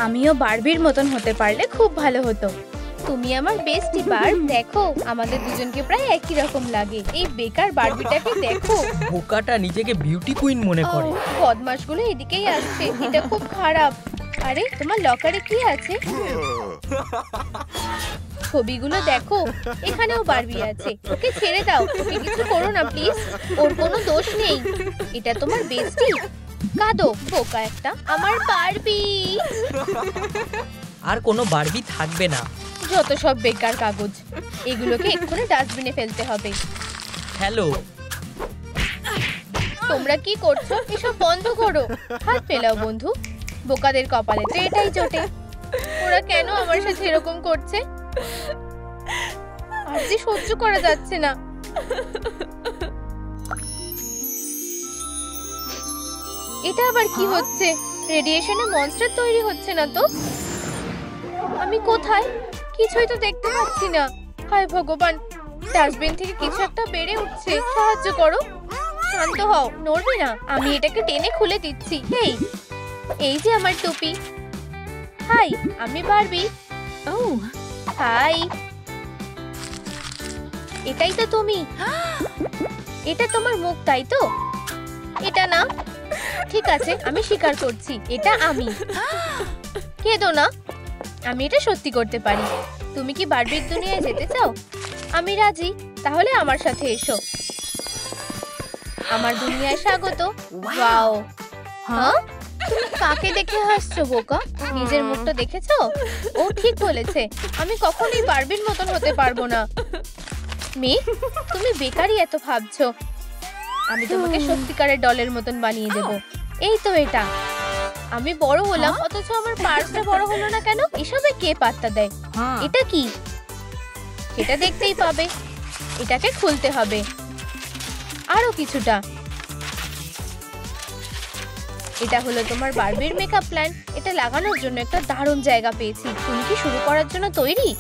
আমিও বারবির মতন হতে পারলে খুব ভালো হতো। তুমি আমার বেস্টি বার্ব। দেখো আমাদের দুজনকে প্রায় একই রকম লাগে। এই বেকার বারবিটাকে দেখো। বোকাটা নিজেকে বিউটি কুইন মনে করে। বদমাশগুলো এদিকেই আসছে, এটা খুব খারাপ। আরে তোমার লকারে কি আছে? ছবিগুলো দেখো, এখানেও বারবি আছে। ওকে ছেড়ে দাও, ওকে কিছু করো না প্লিজ। ওর কোনো দোষ নেই। এটা তোমার বেস্টি। কাঁদো বোকা একটা। আমার বারবি। আর কোনো বারবি থাকবে না। যত সব বেকার কাগজ, এগুলোকে এক্ষুনি ডাস্টবিনে ফেলতে হবে। হ্যালো, তোমরা কি করছো? এসব বন্ধ করো। হাত ফেলাও বন্ধু। বোকাদের কপালে তো এটাই জোটে। ওরা কেন আমার সাথে এরকম করছে? আর যে সহ্য করা যাচ্ছে না। এটা আবার কি হচ্ছে? রেডিয়েশনে মনস্টার তৈরি হচ্ছে না তো? আমি কোথায়? কিছুই তো দেখতে পাচ্ছি না। হায় ভগবান, ডাস্টবিন থেকে কিছু একটা বেড়ে উঠছে। সাহায্য করো। শান্ত হও, নড়বে না। আমি এটাকে টেনে খুলে দিচ্ছি। এই যে আমার টুপি। হাই, আমি বারবি। হাই, এটাই তো তুমি। এটা তোমার মুখ, তাই তো? এটা না। ঠিক আছে, আমি স্বীকার করছি, এটা আমি। কেঁদো না, আমি এটা সত্যি করতে পারি। তুমি কি বারবির দুনিয়ায় যেতে চাও? আমি রাজি। তাহলে আমার সাথে এসো। আমার দুনিয়ায় স্বাগত। ওয়াও। হ্যাঁ, তুমি কাকে দেখে হাসছো বোকা? নিজের মুখটা দেখেছো? ও ঠিক বলেছে, আমি কখনোই বারবির মতন হতে পারবো না। মেয়ে, তুমি বেকারই এত ভাবছো। আমি তোমাকে সত্যিকারের ডলের মতন বানিয়ে দেব। এই তো এটা। আমি বড় হলাম, অথচ আমার পার্সটা বড় হলো না কেন? এসবে কে পাত্তা দেয়? এটা কি? সেটা দেখতেই পাবে। এটাকে খুলতে হবে আরো কিছুটা। এটা হলো তোমার বারবির মেকআপ প্ল্যান। এটা লাগানোর জন্য একটা দারুণ জায়গা পেয়েছি। তুমি কি শুরু করার জন্য তৈরি?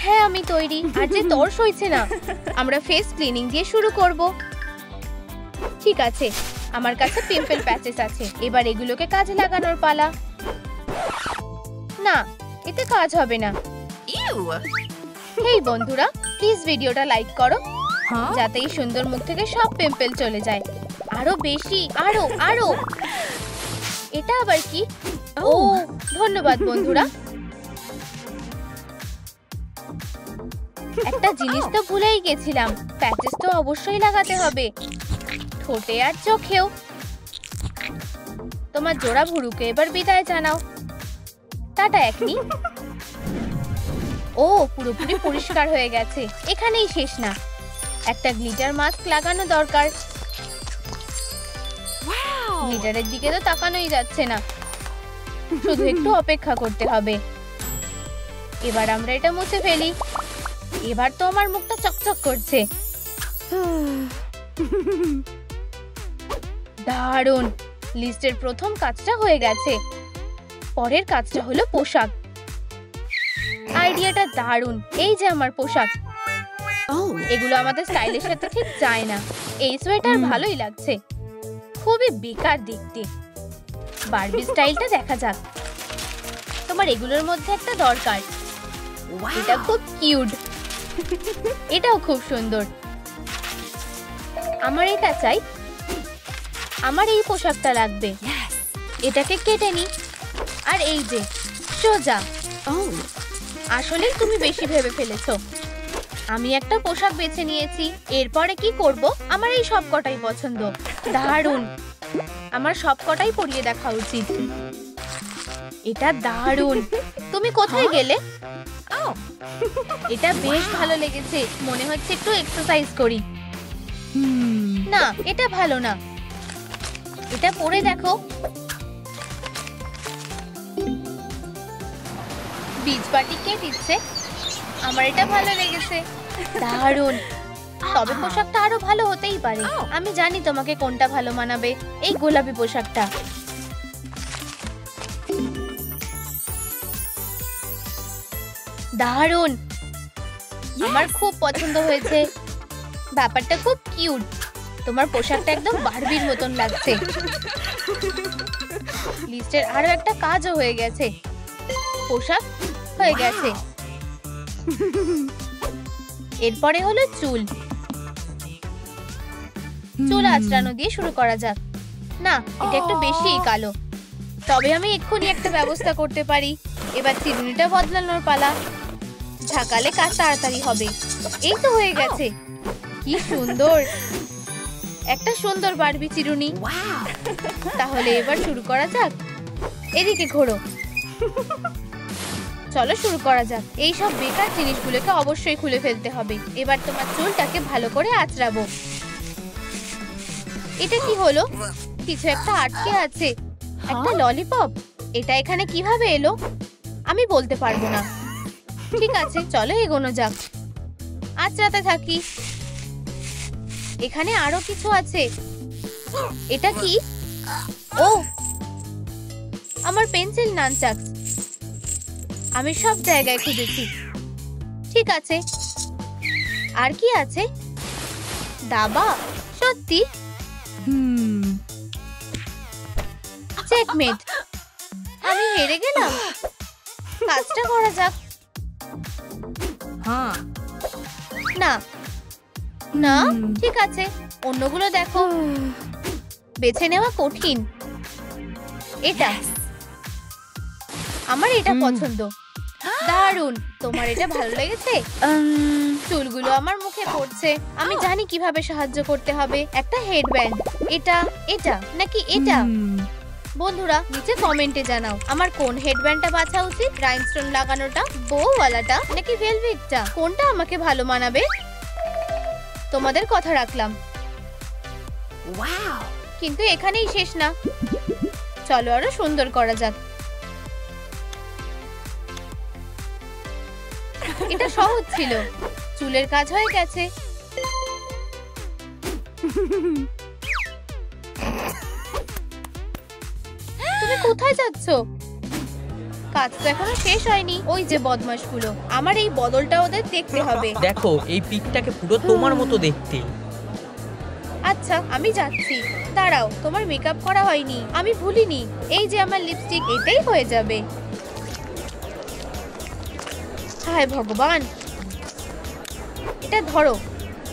হ্যাঁ, আমি তৈরি। আর যে তর সইছে না। আমরা ফেস ক্লিনিং দিয়ে শুরু করব। ঠিক আছে, আমার কাছে পিম্পল প্যাচেস আছে। এবার এগুলোকে কাজে লাগানোর পালা। না, এতে কাজ হবে না। হেই বন্ধুরা, প্লিজ ভিডিওটা লাইক করো, যাতে এই সুন্দর মুখ থেকে সব পিম্পল চলে যায়। আরো বেশি, আরো আরো। এটা আবার কি? ও, ধন্যবাদ বন্ধুরা। একটা জিনিস তো ভুলেই গেছিলাম, প্যাচেস তো অবশ্যই লাগাতে হবে, ঠোঁটে আর চোখেও। তোমার জোড়া ভুরুকে এবার বিদায় জানাও। Tata acne. ও, পুরোপুরি পরিষ্কার হয়ে গেছে। এখানেই শেষ না, একটা গ্লিটার মাস্ক লাগানো দরকার। গ্লিটারের দিকে তো তাকানোই যাচ্ছে না, শুধু একটু অপেক্ষা করতে হবে। এবার আমরা এটা মুছে ফেলি। এবার তো আমার মুখটা চকচক করছে। দারুণ, লিস্টের প্রথম কাজটা হয়ে গেছে। পরের কাজটা হলো পোশাক। আইডিয়াটা দারুণ। এই যে আমার পোশাক। এগুলো আমাদের স্টাইলের সাথে ঠিক যায় না। এই সোয়েটার ভালোই লাগছে, খুবই বেকার দেখতে। বারবি স্টাইলটা দেখা যাক। তোমার এগুলোর মধ্যে একটা দরকার। এটা খুব কিউট। এটাও খুব সুন্দর। আমার এটা চাই। আমার এই পোশাকটা লাগবে। এটাকে কেটে নি। আর এই যে সোজা। আসলে তুমি বেশি ভেবে ফেলেছো। আমি একটা পোশাক বেছে নিয়েছি। এরপরে কি করব? আমার এই সব কটাই পছন্দ। দারুণ, আমার সব কটাই পরিয়ে দেখা উচিত। এটা দারুণ। তুমি কোথায় গেলে? এটা বেশ ভালো লেগেছে। মনে হচ্ছে একটু এক্সারসাইজ করি। না, এটা ভালো না। এটা পরে দেখো। বীজ পার্টি কে দিচ্ছে? আমার এটা ভালো লেগেছে। দারুণ। তবে পোশাকটা আরো ভালো হতেই পারে। আমি জানি তোমাকে কোনটা ভালো মানাবে। এই গোলাপি পোশাকটা। দারুণ, আমার খুব পছন্দ হয়েছে। ব্যাপারটা খুব কিউট। তোমার পোশাকটা একদম বারবির মতন লাগছে। লিস্টের আরো একটা কাজও হয়ে গেছে। পোশাক হয়ে গেছে। এরপরে হলো চুল। চুল আঁচড়ানো দিয়ে শুরু করা যাক। না, এটা একটু বেশিই কালো, তবে আমি এক্ষুনি একটা ব্যবস্থা করতে পারি। এবার চিরুনিটা বদলানোর পালা। ঝাঁকালে কাজ তাড়াতাড়ি হবে। এই তো হয়ে গেছে। কি সুন্দর, একটা সুন্দর বারবি চিরুনি। তাহলে এবার শুরু করা যাক। এদিকে ঘোরো। চলো শুরু করা যাক। এই সব বেকার জিনিসগুলোকে অবশ্যই খুলে ফেলতে হবে। এবার তোমার চুলটাকে ভালো করে আঁচড়াবো। এটা কি হলো? কিছু একটা আটকে আছে। একটা ললিপপ। এটা এখানে কিভাবে এলো আমি বলতে পারবো না। ঠিক আছে, চলো এগোনো যাক। আঁচড়াতে থাকি। এখানে আরো কিছু আছে। এটা কি? ও, আমার পেন্সিল নানচাক্স। আমি সব জায়গায় খুঁজেছি। ঠিক আছে, আর কি আছে? দাবা। সত্যি? চেকমেট। আমি হেরে গেলাম। কাজটা করা যাক। না না, ঠিক আছে, অন্যগুলো দেখো। বেছে নেওয়া কঠিন। এটা আমার, এটা পছন্দ। দারুণ। তোমার এটা ভালো লেগেছে? চুলগুলো আমার মুখে পড়ছে। আমি জানি কিভাবে সাহায্য করতে হবে। একটা হেডব্যান্ড। এটা এটা নাকি এটা? বন্ধুরা নিচে কমেন্টে জানাও আমার কোন হেডব্যান্ডটা বাছা উচিত। রাইনস্টোন লাগানোটা, বউওয়ালাটা নাকি ভেলভেটটা? কোনটা আমাকে ভালো মানাবে? তোমাদের কথা রাখলাম। কিন্তু এখানেই শেষ না। চলো আরো সুন্দর করা যাক। এটা সহজ ছিল। চুলের কাজ হয়ে গেছে। তুমি কোথায় যাচ্ছ? কাজ তো এখনো শেষ হয়নি। ওই যে বদমাশগুলো, আমার এই বদলটা ওদের দেখতে হবে। দেখো, এই পিকটাকে পুরো তোমার মতো দেখতে। আচ্ছা, আমি যাচ্ছি। দাঁড়াও, তোমার মেকআপ করা হয়নি। আমি ভুলিনি। এই যে আমার লিপস্টিক, এটাই হয়ে যাবে। হায় ভগবান, এটা ধরো।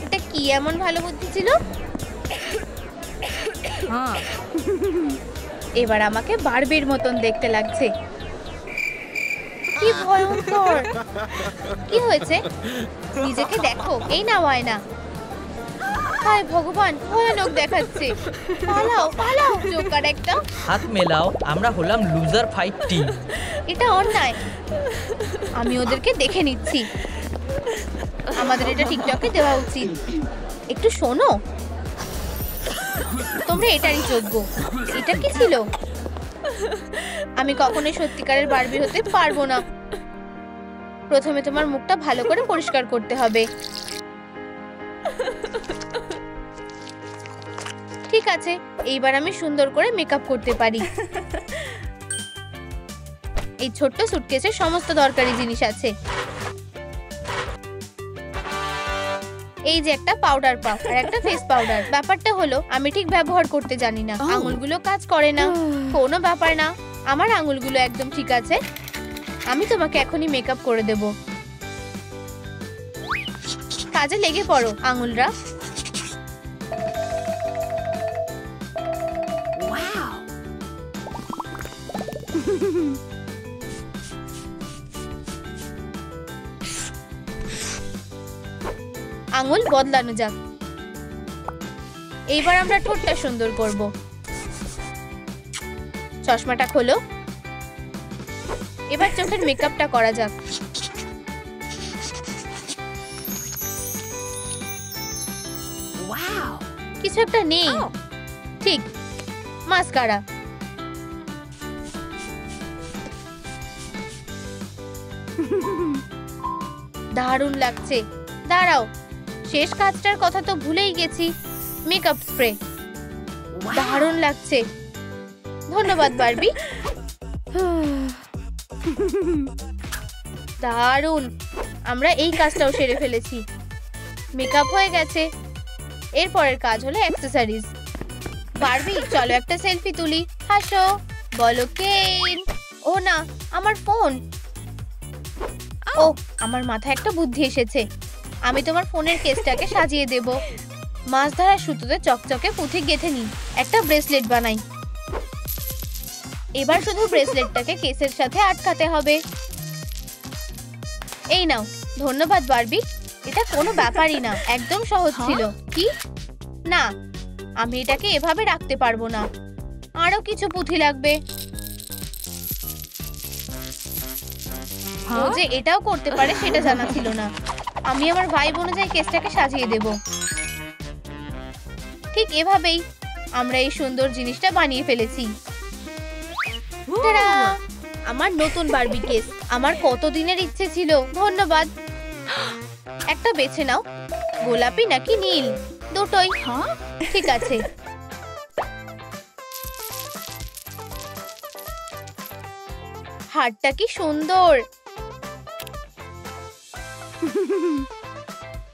এটা কি এমন ভালো বুদ্ধি ছিল? এবার আমাকে বারবির মতন দেখতে লাগছে। কি ভয়ঙ্কর। কি হয়েছে? নিজেকে দেখো। এই না আয়না। হায় ভগবান, ভয়ানক দেখাচ্ছে। পালাও পালাও, জোকার একটা। হাত মেলাও, আমরা হলাম লুজার ফাইট টিম। এটা অন্যায়। আমি ওদেরকে দেখে নিচ্ছি। আমাদের এটা টিকটকে দেওয়া উচিত। একটু শোনো, তোমরা এটারই যোগ্য। এটা কি ছিল? আমি কখনোই সত্যিকারের বারবি হতে পারবো না। প্রথমে তোমার মুখটা ভালো করে পরিষ্কার করতে হবে। ঠিক আছে, এইবার আমি সুন্দর করে মেকআপ করতে পারি। এই ছোট্ট সুটকেসে সমস্ত দরকারি জিনিস আছে। এই যে একটা পাউডার পাফ আর একটা ফেস পাউডার। ব্যাপারটা হলো আমি ঠিক ব্যবহার করতে জানি না। আঙুলগুলো কাজ করে না। কোনো ব্যাপার না, আমার আঙুলগুলো একদম ঠিক আছে। আমি তোমাকে এখনই মেকআপ করে দেব। কাজে লেগে পড়ো আঙুলরা। আঙুল বদলানো যাক। এইবার আমরা ঠোঁটটা সুন্দর করব। চশমাটা খোলো। এবার চোখের মেকআপটা করা যাক। কিছু একটা নেই। ঠিক, মাস্কারা। দারুণ লাগছে। দাঁড়াও, শেষ কাজটার কথা তো ভুলেই গেছি। Makeup spray. দারুণ লাগছে। ধন্যবাদ বারবি। দারুণ। আমরা এই কাজটাও সেরে ফেলেছি। মেকআপ হয়ে গেছে। এরপরের কাজ হলো অ্যাক্সেসরিজ। বারবি চলো একটা সেলফি তুলি। হাসো। বলো কেন। ও না, আমার ফোন। ও, আমার মাথায় একটা বুদ্ধি এসেছে। আমি তোমার ফোনের কেসটাকে সাজিয়ে দেব। মাছ ধরার সুতোতে চকচকে পুঁথি গেঁথে নিই, একটা ব্রেসলেট বানাই। এবার শুধু ব্রেসলেটটাকে কেসের সাথে আটকাতে হবে। এই নাও। ধন্যবাদ বারবি, এটা কোনো ব্যাপারই না, একদম সহজ ছিল। কি না, আমি এটাকে এভাবে রাখতে পারবো না, আরো কিছু পুঁথি লাগবে। ও যে এটাও করতে পারে সেটা জানা ছিল না। আমি আমার ভাইব অনুযায়ী কেসটাকে সাজিয়ে দেব। ঠিক এভাবেই আমরা এই সুন্দর জিনিসটা বানিয়ে ফেলেছি। টাডা! আমার নতুন বারবি কেস। আমার কতদিনের ইচ্ছে ছিল। ধন্যবাদ। একটা বেছে নাও, গোলাপি নাকি নীল? দুটোই। ঠিক আছে। হারটা কি সুন্দর।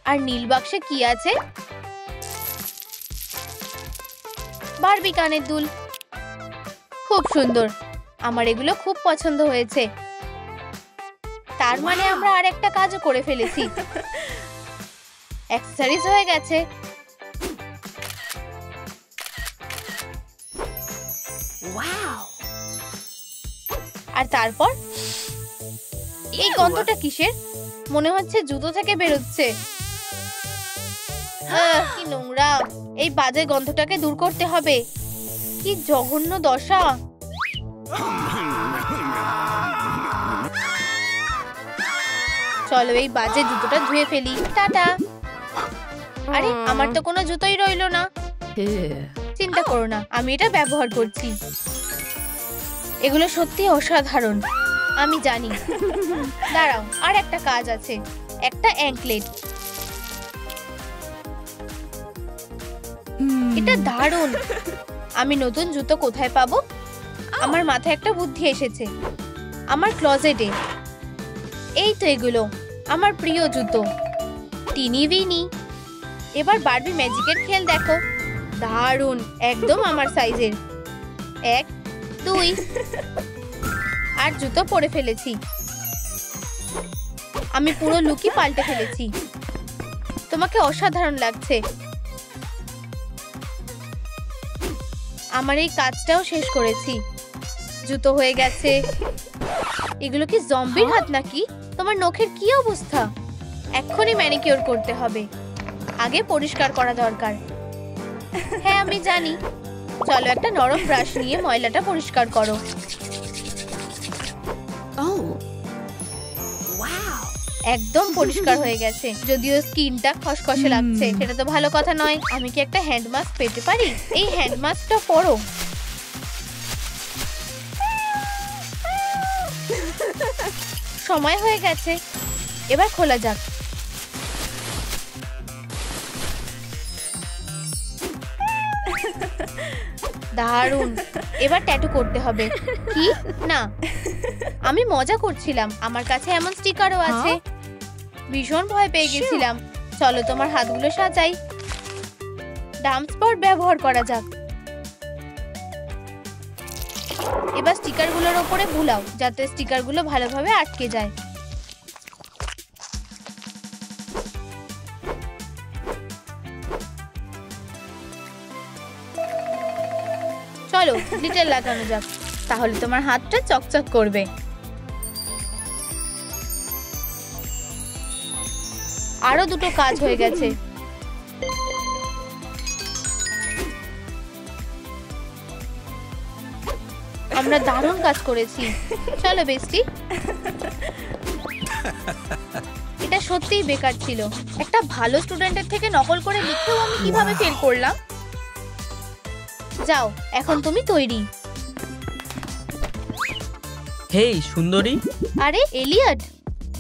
আর নীল বাক্সে কি আছে? বারবি কানের দুল। খুব সুন্দর, আমার এগুলো খুব পছন্দ হয়েছে। তার মানে আমরা আর একটা কাজও করে ফেলেছি। অ্যাক্সেসরিজ হয়ে গেছে। আর তারপর এই গন্ধটা কিসের? মনে হচ্ছে জুতো থেকে বেরোচ্ছে। কি নোংরা! এই বাজে গন্ধটাকে দূর করতে হবে। কি জঘন্য দশা! চলো এই বাজে জুতোটা ধুয়ে ফেলি। টাটা। আরে, আমার তো কোনো জুতোই রইলো না। চিন্তা করো না, আমি এটা ব্যবহার করছি। এগুলো সত্যি অসাধারণ, আমি জানি। দাঁড়াও, আর একটা কাজ আছে। একটা অ্যাঙ্কলেট। এটা দারুণ। আমি নতুন জুতো কোথায় পাবো? আমার মাথায় একটা বুদ্ধি এসেছে। আমার ক্লোজেটে। এই তো এগুলো, আমার প্রিয় জুতো। টিনি বিনি। এবার বারবি ম্যাজিকের খেল দেখো। দারুণ, একদম আমার সাইজের। 1, 2। আর জুতো পরে ফেলেছি। আমি পুরো লুকই পাল্টে ফেলেছি। তোমাকে অসাধারণ লাগছে। আমার এই কাজটাও শেষ করেছি। জুতো হয়ে গেছে। এগুলো কি জম্বির হাত নাকি? তোমার নখের কি অবস্থা? এক্ষুনি ম্যানিকিউর করতে হবে। আগে পরিষ্কার করা দরকার। হ্যাঁ, আমি জানি। চলো একটা নরম ব্রাশ নিয়ে ময়লাটা পরিষ্কার করো। একদম পরিষ্কার হয়ে গেছে, যদিও স্কিনটা খসখসে লাগছে। সেটা তো ভালো কথা নয়। আমি কি একটা হ্যান্ড মাস্ক পেতে পারি? এই হ্যান্ড মাস্কটা পরো। সময় হয়ে গেছে, এবার খোলা যাক। দারুণ। এবার ট্যাটু করতে হবে। কি না, আমি মজা করছিলাম। আমার কাছে এমন স্টিকারও আছে। ভীষণ ভয় পেয়ে গেছিলাম। চলো তোমার হাতগুলো সাজাই। ডাম্প স্পট ব্যবহার করা যাক। এবার স্টিকারগুলোর উপরে বুলাও, যাতে স্টিকারগুলো ভালোভাবে আটকে যায়। চলো গ্লিটার লাগানো যাক, তাহলে তোমার হাতটা চকচক করবে। আরো দুটো কাজ হয়ে গেছে। আমরা দারুণ কাজ করেছি। চলো বেস্টি। এটা সত্যিই বেকার ছিল। একটা ভালো স্টুডেন্টের থেকে নকল করে লিখেও আমি কিভাবে ফেল করলাম। যাও, এখন তুমি তৈরি। হেই সুন্দরী। আরে এলিয়ট,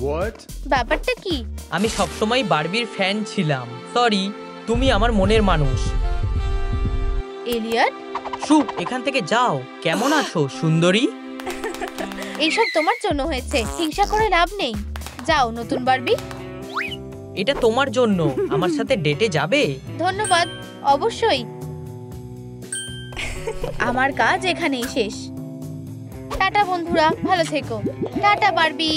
What? ব্যাপারটা কি? আমি সবসময় বারবির ফ্যান ছিলাম। সরি, তুমি আমার মনের মানুষ। এলিয়ট, শু, এখান থেকে যাও। কেমন আছো সুন্দরী? এইসব তোমার জন্য হয়েছে। হিংসা করে লাভ নেই। যাও নতুন বারবি। এটা তোমার জন্য। আমার সাথে ডেটে যাবে? ধন্যবাদ, অবশ্যই। আমার কাজ এখানেই শেষ। টাটা বন্ধুরা, ভালো থেকো। Tata Barbie.